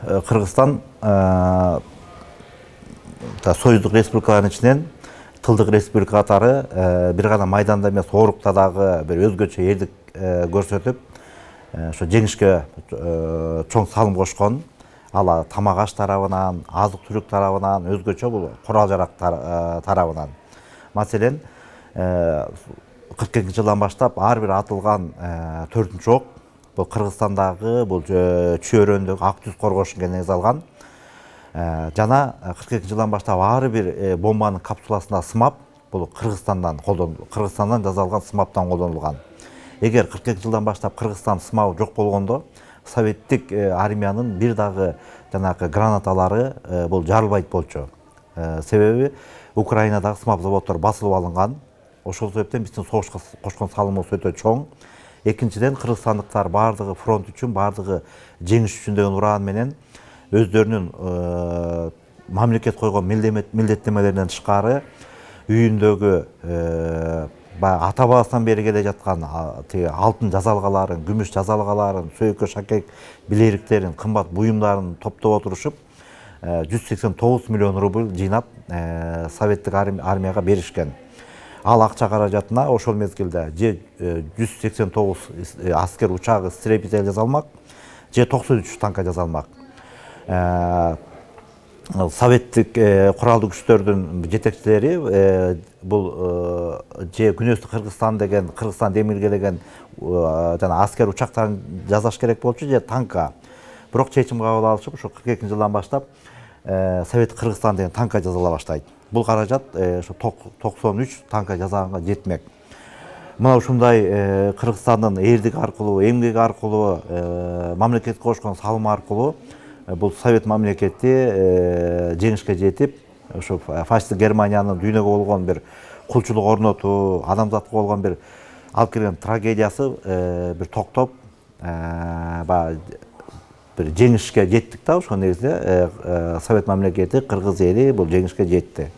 Кыргызстан союздук республикалардын ичинен тылдык республика катары бир гана майданда эмес, оорукта дагы бир өзгөчө эрдик көрсөтүп, ошо жеңишке чоң салым кошкон. Ала тамак аш тарабынан, азык-түлүк тарабынан, өзгөчө бул курал-жарак тарабынан. Маселен, 42 жылдан баштап ар бир атылган 4-чү ок бул Кыргызстандагы бул чөйрөндөгү ак түз коргошунга негиз алган. Жана 42 жылдан баштап ар бир бомбанын капсуласына сымап, бул Кыргызстандан жасалган сымаптан колдонулган. Эгер 42 жылдан баштап Кыргызстан сымабы жок болгондо, советтик армиянын бир дагы жанагы гранаталары бул жарылбайт болчу. Себеби Украинадагы сымап заводдор басылып алынган. Ошол себептен биздин согушка кошкон салымыбыз өтө чоң. Экинчиден, кыргызстандыктар бардыгы фронт үчүн, бардыгы жеңиш үчүн деген уран менен өздөрүнүн мамлекет койгон милдеттенмелеринен тышкары үйүндөгү ата бабасынан бери келе жаткан алтын жазалгаларын, күмүш жазалгаларын, сөйкө шакек билериктерин, кымбат буюмдарын топтоп отурушуп, 189 миллион рубль жыйнап советтик армияга беришкен. Ал акча каражатына ошол мезгилде же 189 аскер учагы истребитель жасалмак, же 93 танка жасалмак. Советтик куралдуу күчтөрдүн жетекчилери бул же Күнөстү Кыргызстан деген, Кыргызстан демирге деген жана аскер учактарын жасаш керек болчу, же танка. Бирок чечим кабыл алышып, ошо 42 жылдан баштап Совет Кыргызстан деген танка жасала баштайт. Бул каражат ошо 93 танка жасаганга жетмек. Мына ушундай Кыргызстандын эрдик аркылуу, эмгеги аркылуу, мамлекетке кошкон салымы аркылуу бул Совет мамлекети жеңишке жетип, ошо фашисттик Германиянын дүйнөгө болгон бир кулчулук орнотуу, адамзатка болгон бир алып келген трагедиясы бир токтоп, бир жеңишке жеттик да. Ошол негизде Совет мамлекети, кыргыз эли бул жеңишке жетти.